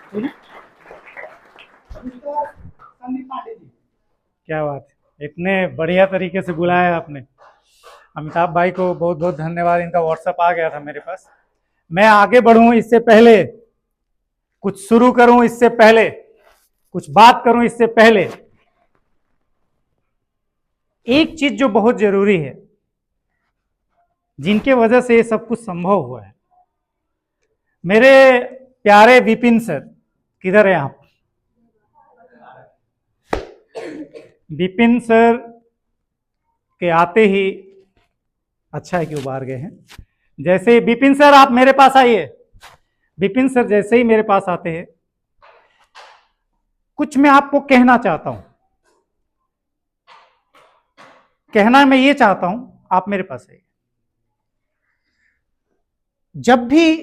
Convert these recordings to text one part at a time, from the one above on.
संदीप पांडे जी, क्या बात है, इतने बढ़िया तरीके से बुलाया आपने। अमिताभ भाई को बहुत बहुत धन्यवाद। इनका व्हाट्सएप आ गया था मेरे पास। मैं आगे बढ़ूं इससे पहले, कुछ शुरू करूं इससे पहले, कुछ बात करूं इससे पहले, एक चीज जो बहुत जरूरी है, जिनके वजह से ये सब कुछ संभव हुआ है। मेरे प्यारे विपिन सर, किधर है आप? विपिन सर के आते ही, अच्छा है कि वो बाहर गए हैं। जैसे विपिन सर आप मेरे पास आइए। विपिन सर जैसे ही मेरे पास आते हैं, कुछ मैं आपको कहना चाहता हूं। कहना मैं ये चाहता हूं, आप मेरे पास आइए। जब भी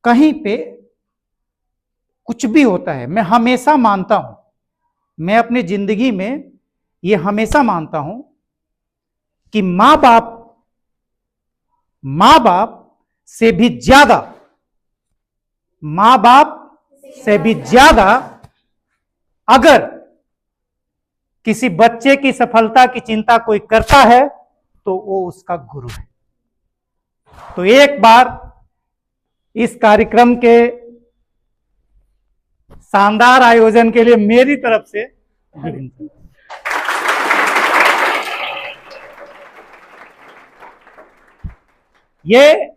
कहीं पे कुछ भी होता है, मैं हमेशा मानता हूं, मैं अपनी जिंदगी में ये हमेशा मानता हूं कि मां बाप से भी ज्यादा, मां बाप से भी ज्यादा अगर किसी बच्चे की सफलता की चिंता कोई करता है तो वो उसका गुरु है। तो एक बार इस कार्यक्रम के शानदार आयोजन के लिए मेरी तरफ से ये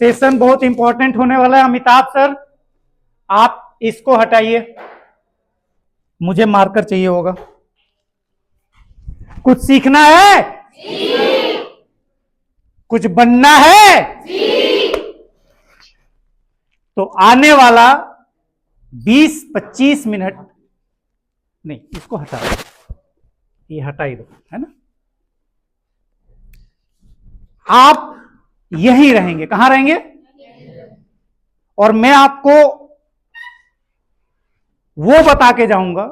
सेशन बहुत इंपॉर्टेंट होने वाला है। अमिताभ सर, आप इसको हटाइए, मुझे मार्कर चाहिए होगा। कुछ सीखना है जी। कुछ बनना है जी। तो आने वाला 20-25 मिनट, नहीं इसको हटा दो, ये हटा ही दो, है ना। आप यहीं रहेंगे। कहां रहेंगे? और मैं आपको वो बता के जाऊंगा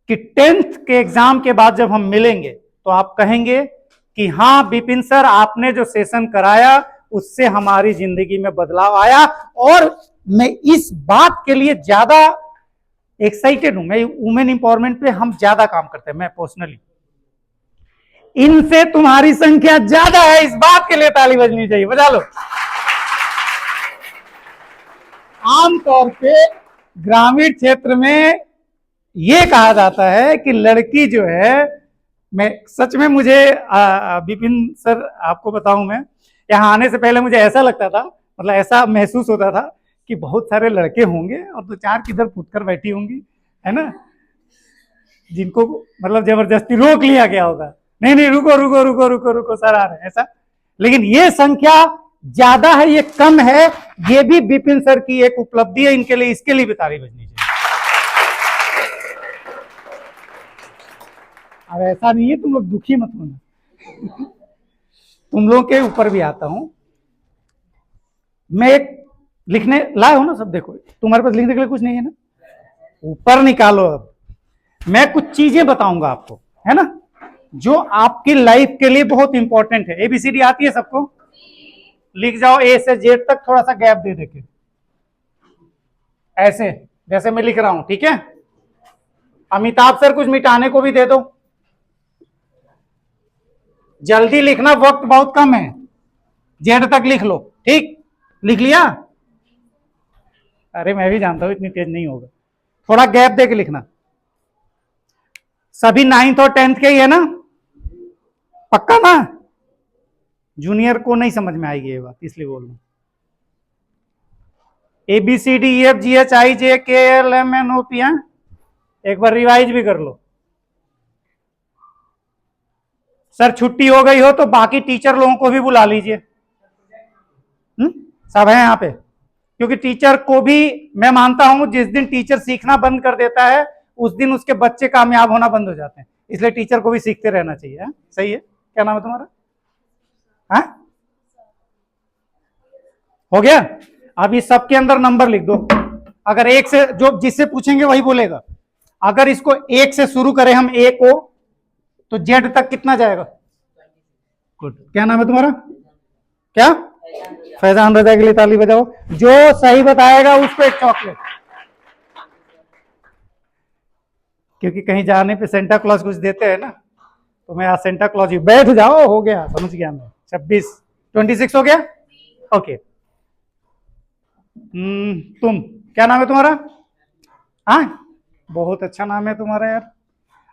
कि 10th के एग्जाम के बाद जब हम मिलेंगे तो आप कहेंगे कि हाँ विपिन सर, आपने जो सेशन कराया उससे हमारी जिंदगी में बदलाव आया। और मैं इस बात के लिए ज्यादा एक्साइटेड हूं। मैं वुमेन इंपावरमेंट पे हम ज्यादा काम करते हैं, मैं पर्सनली। इनसे तुम्हारी संख्या ज्यादा है, इस बात के लिए ताली बजनी चाहिए, बजा लो। आमतौर पे ग्रामीण क्षेत्र में यह कहा जाता है कि लड़की जो है, मैं सच में, मुझे विपिन सर आपको बताऊं, मैं यहां आने से पहले मुझे ऐसा लगता था, मतलब ऐसा महसूस होता था कि बहुत सारे लड़के होंगे और दो चार किधर फुटकर बैठी होंगी, है ना, जिनको मतलब जबरदस्ती रोक लिया गया होगा। नहीं नहीं, रुको रुको रुको रुको रुको सर, आ रहे हैं, ऐसा। लेकिन ये संख्या ज्यादा है, ये कम है, ये भी विपिन सर की एक उपलब्धि है। इनके लिए, इसके लिए भी ताली बजनी चाहिए। अब ऐसा नहीं है, तुम लोग दुखी मत होना। तुम लोग के ऊपर भी आता हूं मैं। एक लिखने लाए हो ना सब, देखो तुम्हारे पास लिखने के लिए कुछ नहीं है ना, ऊपर निकालो। अब मैं कुछ चीजें बताऊंगा आपको, है ना, जो आपकी लाइफ के लिए बहुत इंपॉर्टेंट है। एबीसीडी आती है सबको? लिख जाओ ए से जेड तक, थोड़ा सा गैप दे देके, ऐसे जैसे मैं लिख रहा हूं, ठीक है। अमिताभ सर कुछ मिटाने को भी दे दो, जल्दी लिखना, वक्त बहुत कम है। जेड तक लिख लो, ठीक, लिख लिया? अरे मैं भी जानता हूं इतनी तेज नहीं होगा, थोड़ा गैप दे के लिखना। सभी 9th और 10th के ही है ना? पक्का ना? जूनियर को नहीं समझ में आएगी ये बात, इसलिए बोल रहा हूं। ABCDEFGHIJKLMNOP, एक बार रिवाइज भी कर लो। सर छुट्टी हो गई हो तो बाकी टीचर लोगों को भी बुला लीजिए, सब है यहाँ पे। क्योंकि टीचर को भी मैं मानता हूं, जिस दिन टीचर सीखना बंद कर देता है उस दिन उसके बच्चे कामयाब होना बंद हो जाते हैं। इसलिए टीचर को भी सीखते रहना चाहिए, है? सही है। क्या नाम है तुम्हारा? हाँ, हो गया। अब इस सबके अंदर नंबर लिख दो। अगर एक से, जो जिससे पूछेंगे वही बोलेगा। अगर इसको एक से शुरू करें हम, ए को, तो जेड तक कितना जाएगा? गुड। क्या नाम है तुम्हारा? क्या? फैजान रजा के लिए ताली बजाओ। जो सही बताएगा उसको एक चॉकलेट, क्योंकि कहीं जाने पे सेंटा क्लॉज कुछ देते हैं ना, तो मैं आज सेंटा क्लॉज ही। बैठ जाओ, हो गया, समझ गया मैं। 26 हो गया। ओके। तुम, क्या नाम है तुम्हारा? हाँ, बहुत अच्छा नाम है तुम्हारा यार।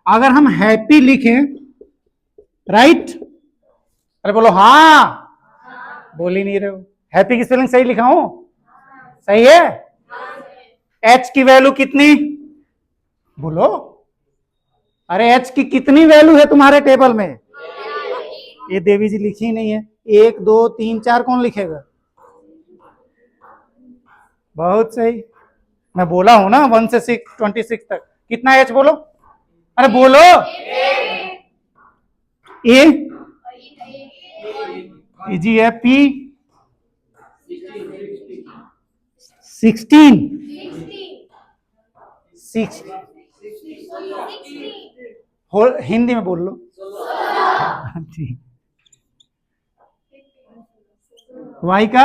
अगर हम हैप्पी लिखें, राइट? अरे बोलो हाँ। बोल ही नहीं रहे हो। हैप्पी की स्पेलिंग सही लिखा हूं? सही है। एच की वैल्यू कितनी? बोलो। अरे एच की कितनी वैल्यू है तुम्हारे टेबल में? ये देवी जी लिखी नहीं है। 1 2 3 4 कौन लिखेगा? बहुत सही। मैं बोला हूं ना 1 से 26 तक। कितना एच बोलो? अरे बोलो। ए जी है। पी 16 हिंदी में बोल लो। ठीक। वाई का,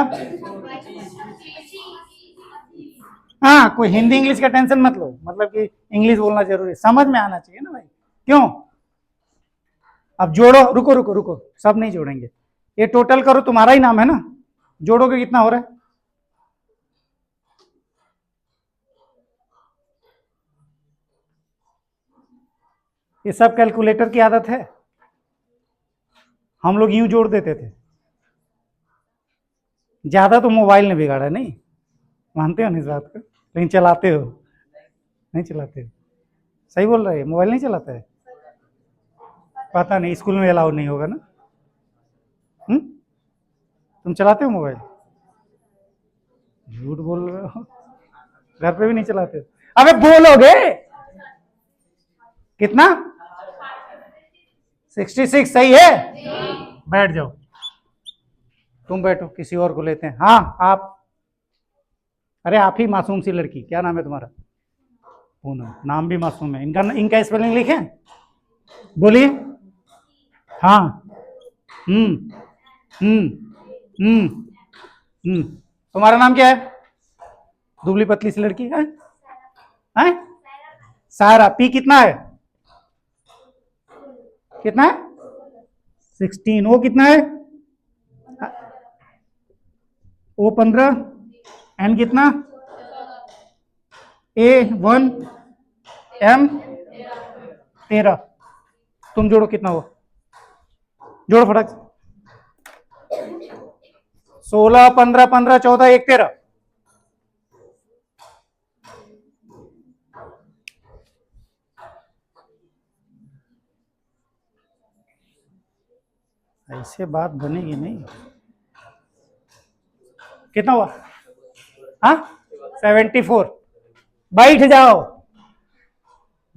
हाँ, कोई हिंदी इंग्लिश का टेंशन मत लो, मतलब कि इंग्लिश बोलना जरूरी, समझ में आना चाहिए ना भाई। क्यों? अब जोड़ो, रुको रुको रुको, सब नहीं जोड़ेंगे। ये टोटल करो, तुम्हारा ही नाम है ना, जोड़ोगे कितना हो रहा है? ये सब कैलकुलेटर की आदत है। हम लोग यूं जोड़ देते थे। ज्यादा तो मोबाइल ने बिगाड़ा, नहीं मानते हो ना इस बात को? लेकिन चलाते हो, नहीं चलाते हो? सही बोल रहे हैं, मोबाइल नहीं चलाता है? पता नहीं, स्कूल में अलाउड नहीं होगा ना। तुम चलाते हो मोबाइल? झूठ बोल रहे हो, घर पे भी नहीं चलाते हो? अबे बोलोगे कितना? 66 सही है। बैठ जाओ, तुम बैठो, किसी और को लेते हैं। हाँ आप। अरे आप ही मासूम सी लड़की, क्या नाम है तुम्हारा? पूनम। नाम भी मासूम है। इनका स्पेलिंग लिखे, बोलिए। हाँ। हम्म हम्म हम्म तुम्हारा नाम क्या है? दुबली पतली सी लड़की है? हैं? सारा। पी कितना है? कितना है? 16। वो कितना है? ओ 15। एन कितना? A1। M 13। तुम जोड़ो कितना हुआ? जोड़ो फटाक। 16 15 15 14 1 13। ऐसे बात बनेगी नहीं। कितना हुआ? हाँ 74। बैठ जाओ,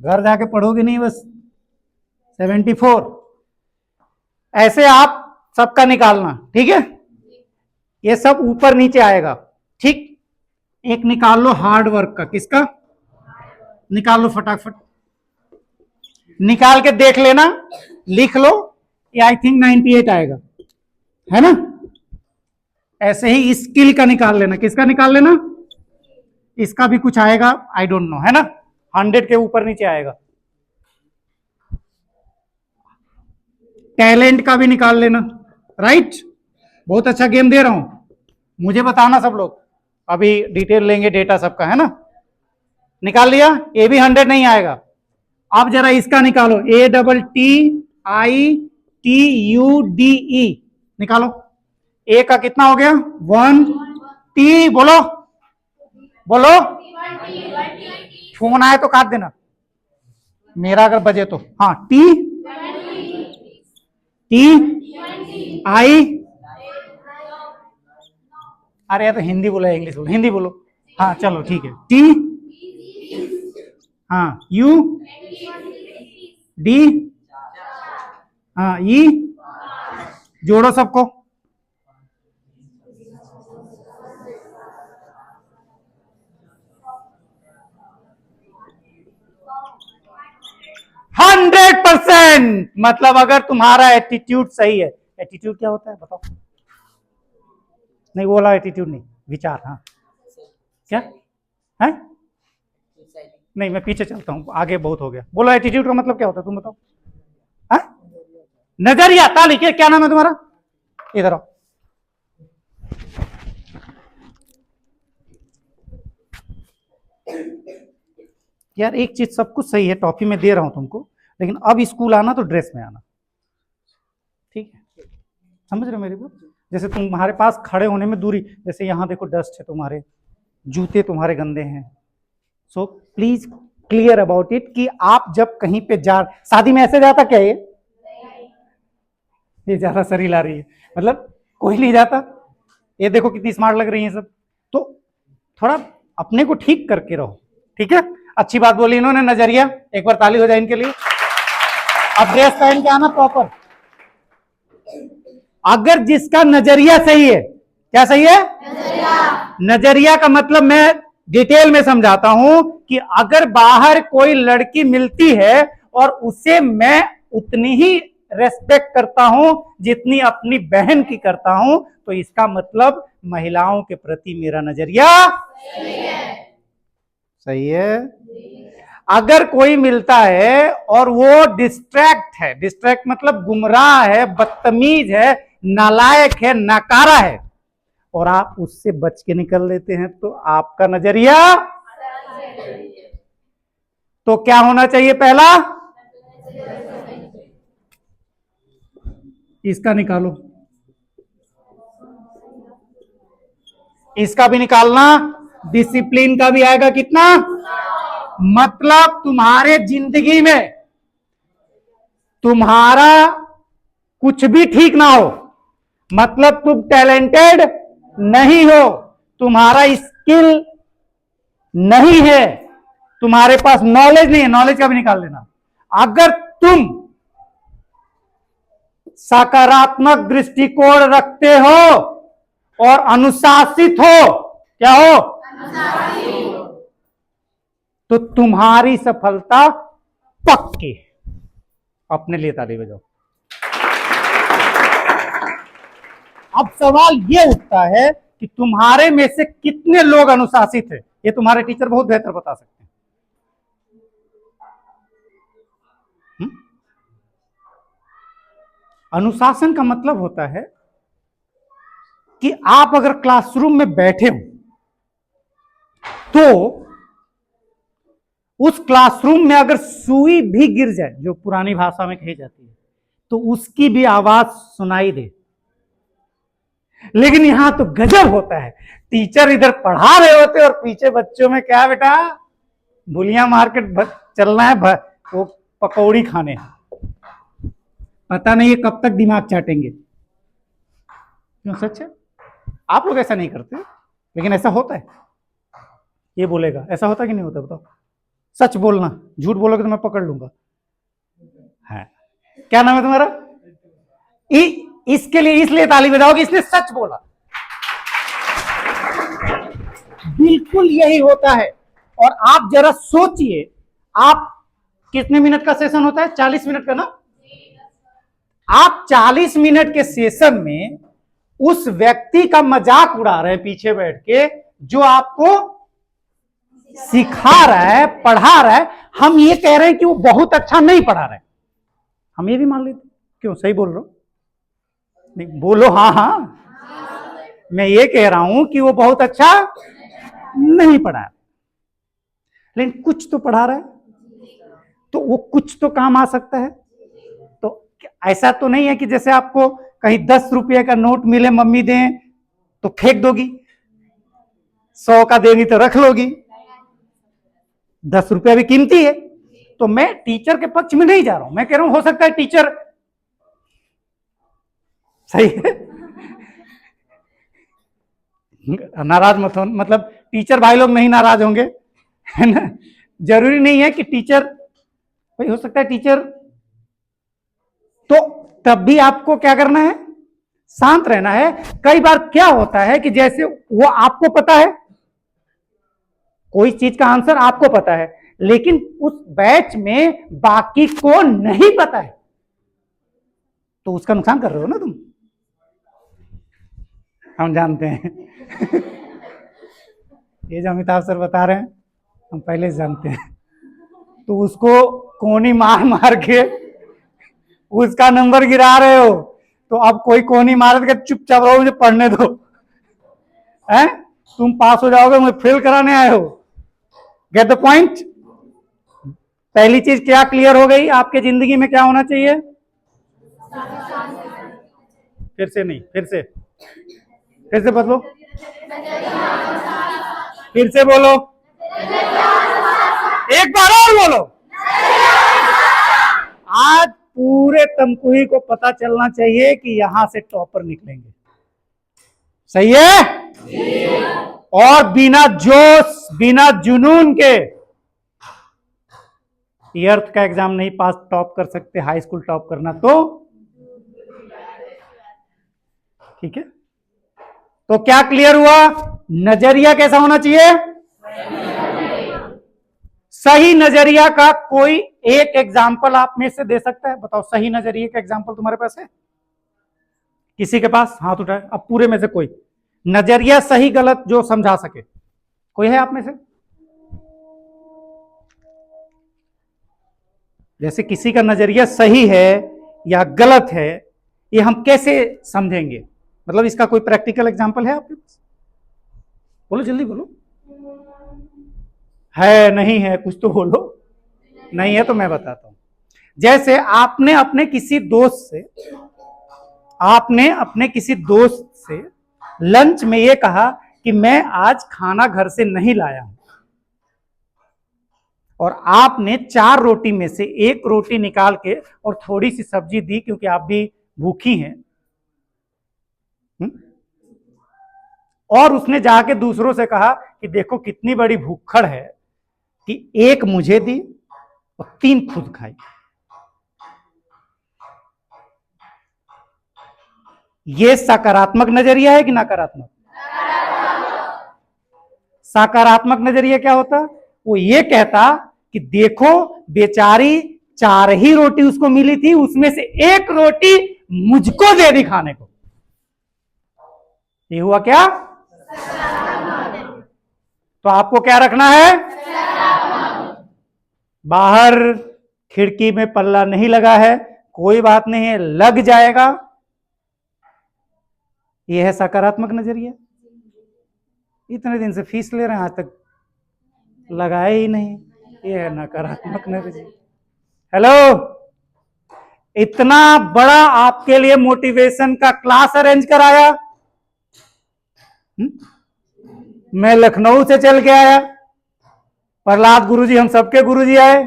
घर जाके पढ़ोगे नहीं बस। 74। ऐसे आप सबका निकालना, ठीक है? ये सब ऊपर नीचे आएगा, ठीक? एक निकाल लो हार्ड वर्क का। किसका? निकाल लो फटाफट, निकाल के देख लेना, लिख लो। ये आई थिंक 98 आएगा, है ना? ऐसे ही स्किल का निकाल लेना। किसका निकाल लेना? इसका भी कुछ आएगा, आई डोंट नो, है ना? 100 के ऊपर नीचे आएगा। टैलेंट का भी निकाल लेना, राइट? बहुत अच्छा गेम दे रहा हूं, मुझे बताना सब लोग। अभी डिटेल लेंगे डेटा सबका, है ना? निकाल लिया? ये भी 100 नहीं आएगा। अब जरा इसका निकालो, ATTITUDE निकालो। ए का कितना हो गया? 1। टी बोलो, बोलो। फोन आए तो काट देना, मेरा अगर बजे तो। हाँ, टी टी आई। अरे यार तो हिंदी बोलो, इंग्लिश बोलो? हिंदी बोलो। हाँ चलो ठीक है। टी, हाँ, यू, डी, हाँ, ई। जोड़ो सबको। 100%। मतलब अगर तुम्हारा एटीट्यूड सही है। एटीट्यूड क्या होता है बताओ? नहीं वो वाला एटीट्यूड नहीं, विचार। हाँ क्या है? नहीं मैं पीछे चलता हूँ, आगे बहुत हो गया। बोलो एटीट्यूड का मतलब क्या होता है, तुम बताओ। है नजरिया। ताली के क्या नाम है तुम्हारा? इधर आओ। यार एक चीज सब कुछ सही है, टॉफी में दे रहा हूं तुमको, लेकिन अब स्कूल आना तो ड्रेस में आना, ठीक है? समझ रहे हो मेरी बात? जैसे तुम्हारे पास खड़े होने में दूरी, जैसे यहां देखो डस्ट है तुम्हारे, जूते तुम्हारे गंदे हैं, so please clear about it कि आप जब कहीं पे जा, शादी में ऐसे जाता क्या ये ज्यादा सरी ला रही है, मतलब कोई नहीं जाता। ये देखो कितनी स्मार्ट लग रही है सब। तो थोड़ा अपने को ठीक करके रहो, ठीक है? अच्छी बात बोली इन्होंने, नजरिया। एक बार ताली हो जाए इनके लिए। अब ड्रेस पहन के आना प्रॉपर। अगर जिसका नजरिया सही है, क्या सही है? नजरिया का मतलब मैं डिटेल में समझाता हूं कि अगर बाहर कोई लड़की मिलती है और उसे मैं उतनी ही रेस्पेक्ट करता हूं जितनी अपनी बहन की करता हूं, तो इसका मतलब महिलाओं के प्रति मेरा नजरिया सही है। अगर कोई मिलता है और वो डिस्ट्रैक्ट है, डिस्ट्रैक्ट मतलब गुमराह है, बदतमीज है, नालायक है, नकारा है, और आप उससे बच के निकल लेते हैं, तो आपका नजरिया तो क्या होना चाहिए? पहला इसका निकालो, इसका भी निकालना, डिसिप्लिन का भी आएगा कितना? मतलब तुम्हारे जिंदगी में तुम्हारा कुछ भी ठीक ना हो, मतलब तुम टैलेंटेड नहीं हो, तुम्हारा स्किल नहीं है, तुम्हारे पास नॉलेज नहीं है, नॉलेज का भी निकाल लेना। अगर तुम सकारात्मक दृष्टिकोण रखते हो और अनुशासित हो, क्या हो? तो तुम्हारी सफलता पक्की। अपने लिए ताली बजाओ। अब सवाल यह उठता है कि तुम्हारे में से कितने लोग अनुशासित हैं? ये तुम्हारे टीचर बहुत बेहतर बता सकते हैं। अनुशासन का मतलब होता है कि आप अगर क्लासरूम में बैठे हो तो उस क्लासरूम में अगर सुई भी गिर जाए, जो पुरानी भाषा में कही जाती है, तो उसकी भी आवाज सुनाई दे। लेकिन यहां तो गजब होता है, टीचर इधर पढ़ा रहे होते और पीछे बच्चों में क्या बेटा, भुलिया मार्केट चलना है, वो पकौड़ी खाने, पता नहीं ये कब तक दिमाग चाटेंगे। क्यों? सच है। आप लोग ऐसा नहीं करते, लेकिन ऐसा होता है। ये बोलेगा ऐसा होता कि नहीं होता? बताओ, सच बोलना, झूठ बोलोगे तो मैं पकड़ लूंगा। है क्या नाम है तुम्हारा? इसके लिए इसलिए ताली बजाओगे, इसलिए सच बोला। बिल्कुल यही होता है। और आप जरा सोचिए, आप कितने मिनट का सेशन होता है? 40 मिनट का ना? आप 40 मिनट के सेशन में उस व्यक्ति का मजाक उड़ा रहे हैं पीछे बैठ के, जो आपको सिखा रहा है, पढ़ा रहा है। हम ये कह रहे हैं कि वो बहुत अच्छा नहीं पढ़ा रहा है, हम ये भी मान लेते। क्यों? सही बोल रहा हूं? नहीं बोलो हाँ हाँ। मैं ये कह रहा हूं कि वो बहुत अच्छा नहीं पढ़ा है, लेकिन कुछ तो पढ़ा रहा है, तो वो कुछ तो काम आ सकता है। तो ऐसा तो नहीं है कि जैसे आपको कहीं 10 रुपये का नोट मिले, मम्मी दें तो फेंक दोगी, 100 का देंगी तो रख लोगी। 10 रुपया भी कीमती है। तो मैं टीचर के पक्ष में नहीं जा रहा हूं, मैं कह रहा हूं हो सकता है टीचर सही है। नाराज मत हो, मतलब टीचर भाई लोग नहीं नाराज होंगे, है ना? जरूरी नहीं है कि टीचर, भाई हो सकता है टीचर, तो तब भी आपको क्या करना है? शांत रहना है। कई बार क्या होता है कि जैसे वो आपको पता है, कोई चीज का आंसर आपको पता है, लेकिन उस बैच में बाकी को नहीं पता है, तो उसका नुकसान कर रहे हो ना तुम। हम जानते हैं। ये जो अमिताभ सर बता रहे हैं हम पहले से जानते हैं। तो उसको कोनी मार मार के उसका नंबर गिरा रहे हो, तो अब कोई कोनी मार के चुपचाप रहो, मुझे पढ़ने दो। हैं, तुम पास हो जाओगे, मुझे फेल कराने आए हो। Get the point. पहली चीज क्या क्लियर हो गई, आपके जिंदगी में क्या होना चाहिए? फिर से नहीं, फिर से बदलो, फिर से बोलो, एक बार और बोलो। आज पूरे तमकुही को पता चलना चाहिए कि यहां से टॉपर निकलेंगे। सही है? और बिना जोश, बिना जुनून के अर्थ का एग्जाम नहीं पास टॉप कर सकते, हाई स्कूल टॉप करना तो ठीक है। तो क्या क्लियर हुआ? नजरिया कैसा होना चाहिए? सही नजरिया का कोई एक एग्जाम्पल आप में से दे सकता है? बताओ, सही नजरिए का एग्जाम्पल तुम्हारे पास है? किसी के पास हाथ उठाए। अब पूरे में से कोई नजरिया सही गलत जो समझा सके, कोई है आप में से? जैसे किसी का नजरिया सही है या गलत है, ये हम कैसे समझेंगे? मतलब इसका कोई प्रैक्टिकल एग्जाम्पल है आपके पास? बोलो, जल्दी बोलो। है नहीं है, कुछ तो बोलो। नहीं है तो मैं बताता हूं। जैसे आपने अपने किसी दोस्त से लंच में ये कहा कि मैं आज खाना घर से नहीं लाया हूं, और आपने 4 रोटी में से 1 रोटी निकाल के और थोड़ी सी सब्जी दी क्योंकि आप भी भूखी हैं। और उसने जाके दूसरों से कहा कि देखो कितनी बड़ी भूखड़ है कि 1 मुझे दी और 3 खुद खाई। ये सकारात्मक नजरिया है कि नकारात्मक? सकारात्मक नजरिया क्या होता? वो ये कहता कि देखो बेचारी 4 ही रोटी उसको मिली थी, उसमें से 1 रोटी मुझको दे दी खाने को। ये हुआ क्या? तो आपको क्या रखना है? बाहर खिड़की में पल्ला नहीं लगा है, कोई बात नहीं है, लग जाएगा। यह है सकारात्मक नजरिया। इतने दिन से फीस ले रहे हैं, आज तक लगाया ही नहीं, यह है नकारात्मक नजरिया। हेलो, इतना बड़ा आपके लिए मोटिवेशन का क्लास अरेंज कराया, मैं लखनऊ से चल के आया, प्रहलाद गुरुजी हम सबके गुरुजी आए।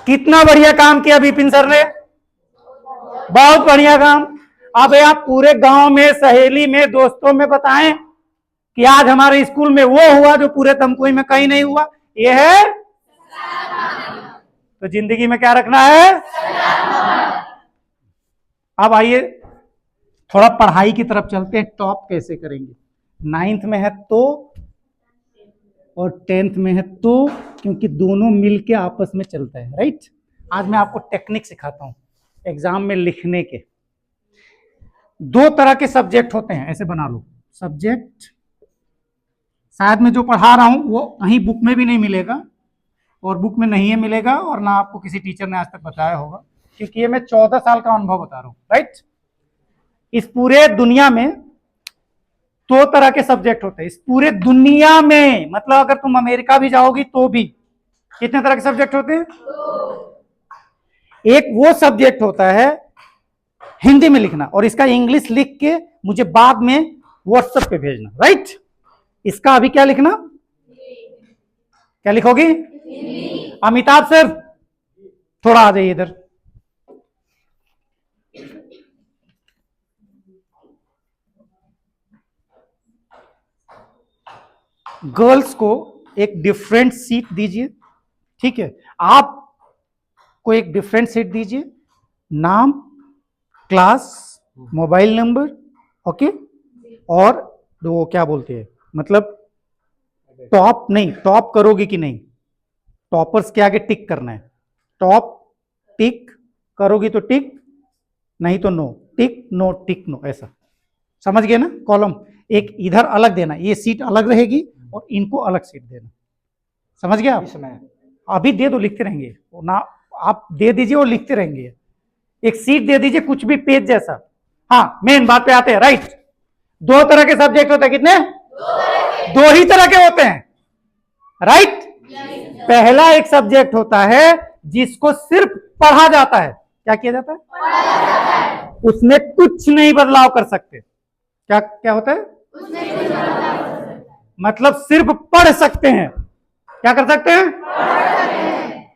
कितना बढ़िया काम किया विपिन सर ने, बहुत बढ़िया काम। अब आप पूरे गांव में, सहेली में, दोस्तों में बताएं कि आज हमारे स्कूल में वो हुआ जो पूरे तमकुही में कहीं नहीं हुआ। ये है। तो जिंदगी में क्या रखना है? अब आइए थोड़ा पढ़ाई की तरफ चलते हैं। टॉप कैसे करेंगे? 9th में है तो और 10th में है तो, क्योंकि दोनों मिलके आपस में चलता है, राइट। आज मैं आपको टेक्निक सिखाता हूं एग्जाम में लिखने के। 2 तरह के सब्जेक्ट होते हैं, ऐसे बना लो। सब्जेक्ट शायद मैं जो पढ़ा रहा हूं वो कहीं बुक में भी नहीं मिलेगा, और बुक में नहीं है मिलेगा, और ना आपको किसी टीचर ने आज तक बताया होगा, क्योंकि ये मैं 14 साल का अनुभव बता रहा हूं, राइट। इस पूरे दुनिया में 2 तरह के सब्जेक्ट होते हैं, इस पूरे दुनिया में। मतलब अगर तुम अमेरिका भी जाओगी तो भी कितने तरह के सब्जेक्ट होते हैं? एक वो सब्जेक्ट होता है हिंदी में लिखना, और इसका इंग्लिश लिख के मुझे बाद में व्हाट्सएप पे भेजना, राइट। इसका अभी क्या लिखना? क्या लिखोगी? अमिताभ सर थोड़ा आ जाइए इधर। गर्ल्स को एक डिफरेंट सीट दीजिए, ठीक है। आप को एक डिफरेंट सीट दीजिए, नाम, क्लास, मोबाइल नंबर, ओके। और वो क्या बोलते हैं, मतलब टॉप नहीं, टॉप करोगे कि नहीं, टॉपर्स के आगे टिक करना है। टॉप टिक करोगी तो टिक, नहीं तो नो टिक, नो टिक, नो, ऐसा। समझ गए ना? कॉलम एक इधर अलग देना, ये सीट अलग रहेगी और इनको अलग सीट देना। समझ गए आप? अभी दे दो, लिखते रहेंगे ना, आप दे दीजिए और लिखते रहेंगे। एक सीट दे दीजिए कुछ भी पेज जैसा। हाँ, मेन बात पे आते हैं। राइट, दो तरह के सब्जेक्ट होते हैं। कितने? दो ही तरह के होते हैं। राइट, पहला एक सब्जेक्ट होता है जिसको सिर्फ पढ़ा जाता है। क्या किया जाता है? पढ़ा जाता है। उसमें कुछ नहीं बदलाव कर सकते। क्या क्या होता है? उसमें कुछ बदलाव कर सकते हैं। मतलब सिर्फ पढ़ सकते हैं। क्या कर सकते हैं? पढ़ सकते हैं।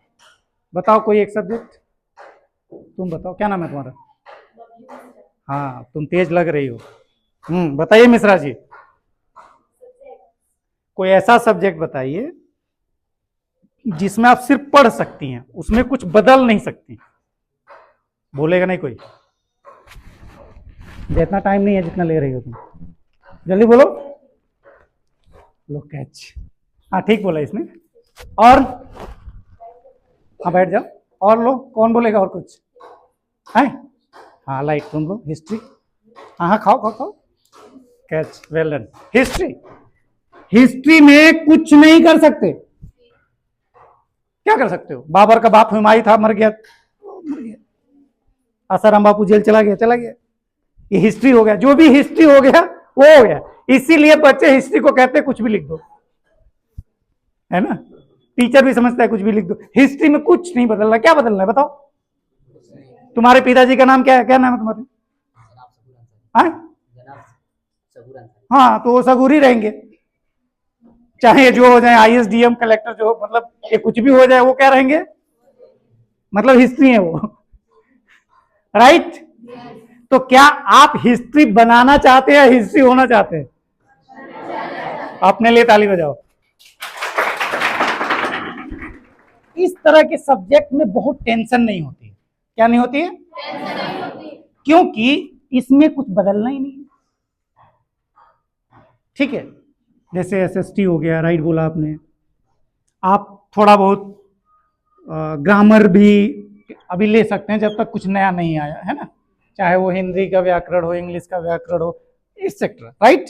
बताओ कोई एक सब्जेक्ट, तुम बताओ, क्या नाम है तुम्हारा? हाँ, तुम तेज लग रही हो। बताइए मिश्रा जी, कोई ऐसा सब्जेक्ट बताइए जिसमें आप सिर्फ पढ़ सकती हैं, उसमें कुछ बदल नहीं सकती। बोलेगा नहीं कोई? जितना टाइम नहीं है जितना ले रही हो तुम, जल्दी बोलो। लो कैच। हाँ ठीक बोला इसने। और हाँ बैठ जाओ। और लो, कौन बोलेगा और कुछ है? हाँ लाइट, तुम लो हिस्ट्री। हाँ हाँ, खाओ खाओ खाओ। Catch, well done. History, history में कुछ नहीं कर सकते। क्या कर सकते हो? बाबर का बाप हुमायूं था, मर गया, मर गया। आसाराम बापू जेल चला गया, चला गया। ये हिस्ट्री हो गया। जो भी हिस्ट्री हो गया वो हो गया। इसीलिए बच्चे हिस्ट्री को कहते हैं कुछ भी लिख दो, है ना? टीचर भी समझता है कुछ भी लिख दो। हिस्ट्री में कुछ नहीं बदलना। क्या बदलना है बताओ? तुम्हारे पिताजी का नाम क्या है? क्या नाम है तुम्हारे? हाँ, तो वो सगुर ही रहेंगे, चाहे जो हो जाए, ISDM कलेक्टर जो, मतलब ये कुछ भी हो जाए, वो क्या रहेंगे? मतलब हिस्ट्री है वो। राइट? तो क्या आप हिस्ट्री बनाना चाहते हैं या हिस्ट्री होना चाहते हैं? अपने लिए ताली बजाओ। इस तरह के सब्जेक्ट में बहुत टेंशन नहीं होती है। क्या नहीं होती है? टेंशन नहीं होती, क्योंकि इसमें कुछ बदलना ही नहीं है। ठीक है, जैसे SST हो गया, राइट बोला आपने। आप थोड़ा बहुत ग्रामर भी अभी ले सकते हैं जब तक कुछ नया नहीं आया, है ना? चाहे वो हिंदी का व्याकरण हो, इंग्लिश का व्याकरण हो, एक्सेट्रा। राइट?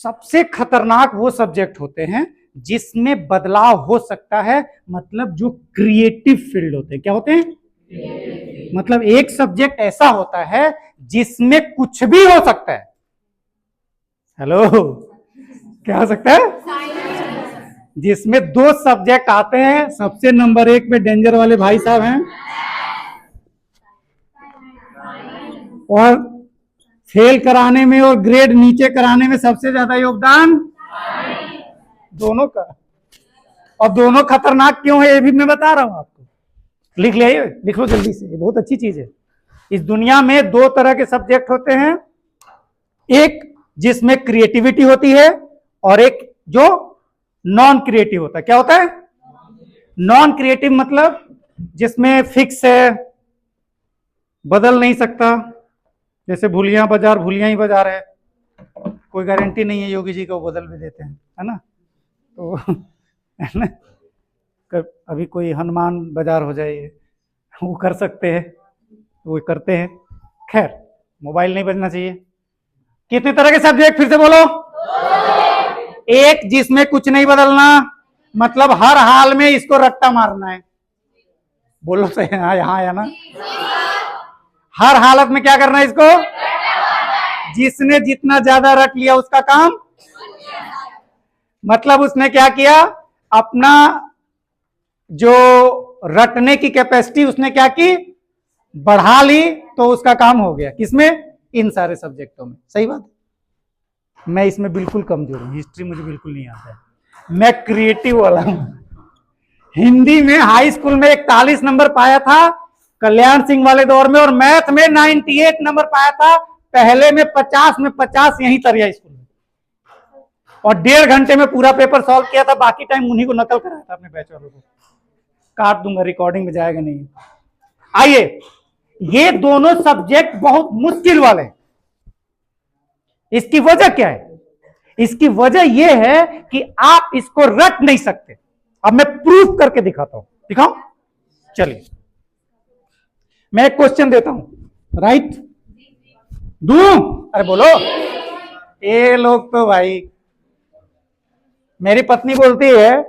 सबसे खतरनाक वो सब्जेक्ट होते हैं जिसमें बदलाव हो सकता है, मतलब जो क्रिएटिव फील्ड होते हैं। क्या होते हैं? मतलब एक सब्जेक्ट ऐसा होता है जिसमें कुछ भी हो सकता है। हेलो, क्या हो सकता है? जिसमें दो सब्जेक्ट आते हैं, सबसे नंबर 1 पे डेंजर वाले भाई साहब हैं, और फेल कराने में और ग्रेड नीचे कराने में सबसे ज्यादा योगदान दोनों का। और दोनों खतरनाक क्यों है ये भी मैं बता रहा हूं आपको। लिख ले, लिख लो जल्दी से, ये बहुत अच्छी चीज है। इस दुनिया में दो तरह के सब्जेक्ट होते हैं, एक जिसमें क्रिएटिविटी होती है और एक जो नॉन क्रिएटिव होता है। क्या होता है? नॉन क्रिएटिव मतलब जिसमें फिक्स है, बदल नहीं सकता। जैसे भूलिया बाजार, भूलिया ही बाजार है, कोई गारंटी नहीं है योगी जी को बदल भी देते हैं, है ना? तो है ना, अभी कोई हनुमान बाजार हो जाए, वो कर सकते हैं, वो करते हैं। खैर, मोबाइल नहीं बजना चाहिए। कितने तरह के सब्जेक्ट? फिर से बोलो। एक जिसमें कुछ नहीं बदलना, मतलब हर हाल में इसको रट्टा मारना है। बोलो सही। हाँ यहाँ आया ना? हर हालत में क्या करना है इसको? जिसने जितना ज्यादा रट लिया उसका काम, मतलब उसने क्या किया, अपना जो रटने की कैपेसिटी उसने क्या की, बढ़ा ली, तो उसका काम हो गया। किसमें? इन सारे सब्जेक्टों में। सही बात। मैं इसमें बिल्कुल कमजोर हूं, हिस्ट्री मुझे बिल्कुल नहीं आता है, मैं क्रिएटिव वाला हूं। हिंदी में हाई स्कूल में 41 नंबर पाया था कल्याण सिंह वाले दौर में, और मैथ में 98 नंबर पाया था। पहले में 50 में 50 यहीं तरिया स्कूल में, और 1.5 घंटे में पूरा पेपर सॉल्व किया था। बाकी टाइम उन्हीं को नकल कराया था अपने बैच वालों को। काट दूंगा, रिकॉर्डिंग में जाएगा नहीं। आइए, ये दोनों सब्जेक्ट बहुत मुश्किल वाले हैं। इसकी वजह क्या है? इसकी वजह यह है कि आप इसको रट नहीं सकते। अब मैं प्रूफ करके दिखाता हूं। दिखाऊं? चलिए, मैं एक क्वेश्चन देता हूं, राइट? दूं? अरे बोलो। ये लोग तो भाई, मेरी पत्नी बोलती है,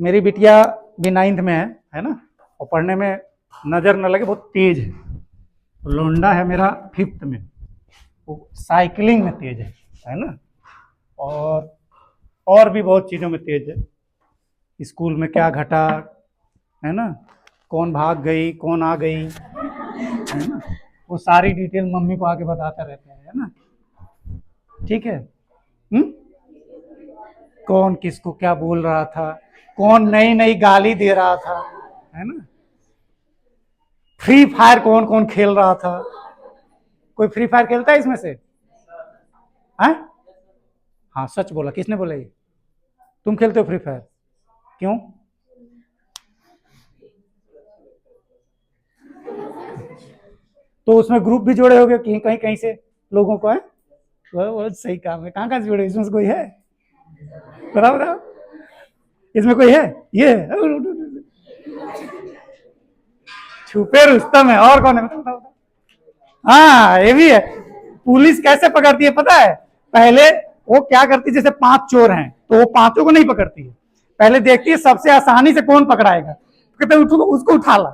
मेरी बिटिया भी 9th में है ना, और पढ़ने में नजर न लगे, बहुत तेज है। लोंडा है मेरा 5th में, वो साइकिलिंग में तेज है ना, और भी बहुत चीजों में तेज है। स्कूल में क्या घटा है ना, कौन भाग गई, कौन आ गई, है ना, वो सारी डिटेल मम्मी को आके बताते रहते हैं, है ना। ठीक है। कौन किसको क्या बोल रहा था, कौन नई नई गाली दे रहा था, है ना। फ्री फायर कौन कौन खेल रहा था। कोई फ्री फायर खेलता है इसमें से? है? हाँ सच बोला, किसने बोला ये? तुम खेलते हो फ्री फायर? क्यों? तो उसमें ग्रुप भी जोड़े होगे कहीं कहीं कहीं से लोगों को, है? वो सही काम है। कहाँ कहाँ से जोड़े, इसमें से कोई है? बताओ बताओ, इसमें कोई है? ये छुपे रुस्तम है, और कौन है बताओ बताओ। हाँ ये भी है। पुलिस कैसे पकड़ती है पता है? पहले वो क्या करती है, जैसे 5 चोर हैं तो वो पांचों को नहीं पकड़ती है, पहले देखती है सबसे आसानी से कौन पकड़ाएगा, कहते उसको उठा ला।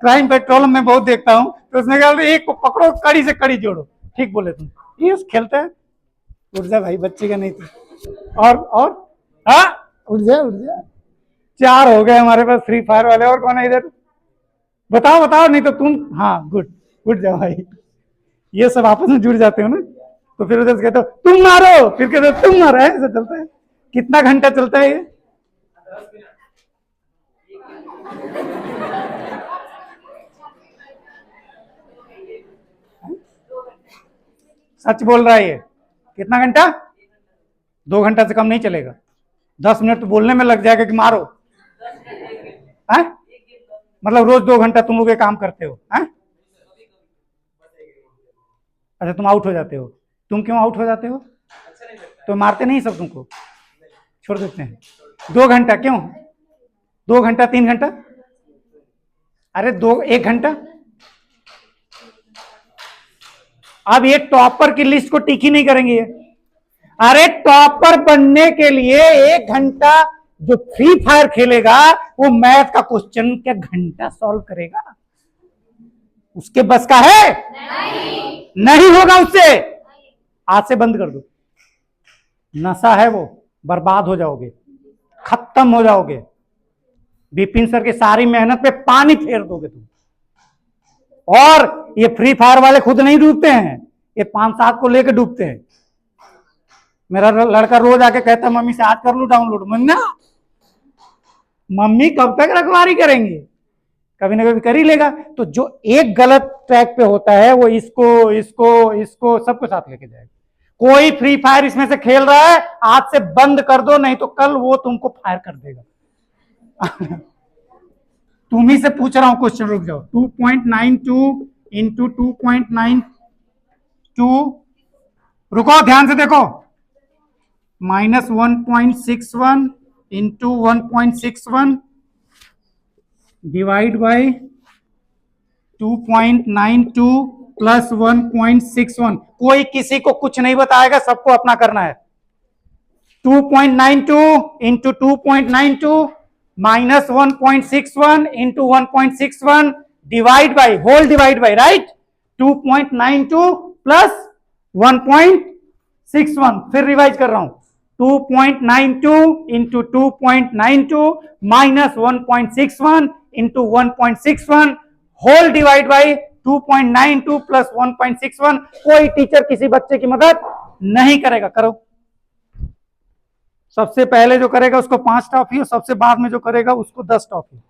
क्राइम पेट्रोल में बहुत देखता हूँ, तो उसने कहा एक को पकड़ो, कड़ी से कड़ी जोड़ो। ठीक बोले तुम, ये खेलते हैं। उठ जा भाई, बच्चे का नहीं थी। और हाँ, उठ जा उठ जा। 4 हो गए हमारे पास फ्री फायर वाले, और कौन है इधर? बताओ बताओ, नहीं तो तुम, हाँ गुड, उठ जाओ भाई। ये सब आपस में जुड़ जाते हो ना, तो फिर उधर से कहते हो तुम मारो, फिर कहते हो तुम मारो, ऐसा चलता है। कितना घंटा चलता है ये? सच बोल रहा है ये? कितना घंटा? 2 घंटा से कम नहीं चलेगा। 10 मिनट तो बोलने में लग जाएगा कि मारो। है? मतलब रोज 2 घंटा तुम लोग ये काम करते हो? है? अच्छा तुम आउट हो जाते हो। तुम क्यों आउट हो जाते हो? तो मारते नहीं सब तुमको? छोड़ देते हैं। 2 घंटा क्यों? 2 घंटा 3 घंटा? अरे 1 घंटा। अब ये टॉपर की लिस्ट को टिक ही नहीं करेंगे ये। अरे टॉपर बनने के लिए 1 घंटा जो फ्री फायर खेलेगा वो मैथ का क्वेश्चन क्या घंटा सॉल्व करेगा? उसके बस का है? नहीं होगा उससे। आज से बंद कर दो, नशा है वो, बर्बाद हो जाओगे, खत्म हो जाओगे। विपिन सर की सारी मेहनत पे पानी फेर दोगे तुम। और ये फ्री फायर वाले खुद नहीं डूबते हैं, ये 5-7 को लेकर डूबते हैं। मेरा लड़का रोज आके कहता है मम्मी से आज कर लूं डाउनलोड। मन्ना मम्मी कब तक रखवारी करेंगे, कभी ना कभी कर ही लेगा। तो जो एक गलत ट्रैक पे होता है वो इसको इसको इसको सबको साथ लेके जाएगा। कोई फ्री फायर इसमें से खेल रहा है, आज से बंद कर दो, नहीं तो कल वो तुमको फायर कर देगा। तुम ही से पूछ रहा हूं क्वेश्चन, रुक जाओ। 2.92 इंटू 2.92, रुको ध्यान से देखो, -1.61 इंटू 1.61 डिवाइड बाई 2.92 प्लस 1.61। कोई किसी को कुछ नहीं बताएगा, सबको अपना करना है। 2.92 into 2.92 minus 1.61 into 1.61 divide by, whole divide by, right. 2.92 plus 1.61, फिर रिवाइज कर रहा हूं। 2.92 into 2.92 minus 1.61 into 1.61 whole divide by 2.92 plus 1.61। कोई टीचर किसी बच्चे की मदद नहीं करेगा। करो। सबसे पहले जो करेगा उसको 5 टॉफी, और सबसे बाद में जो करेगा उसको 10 टॉफी।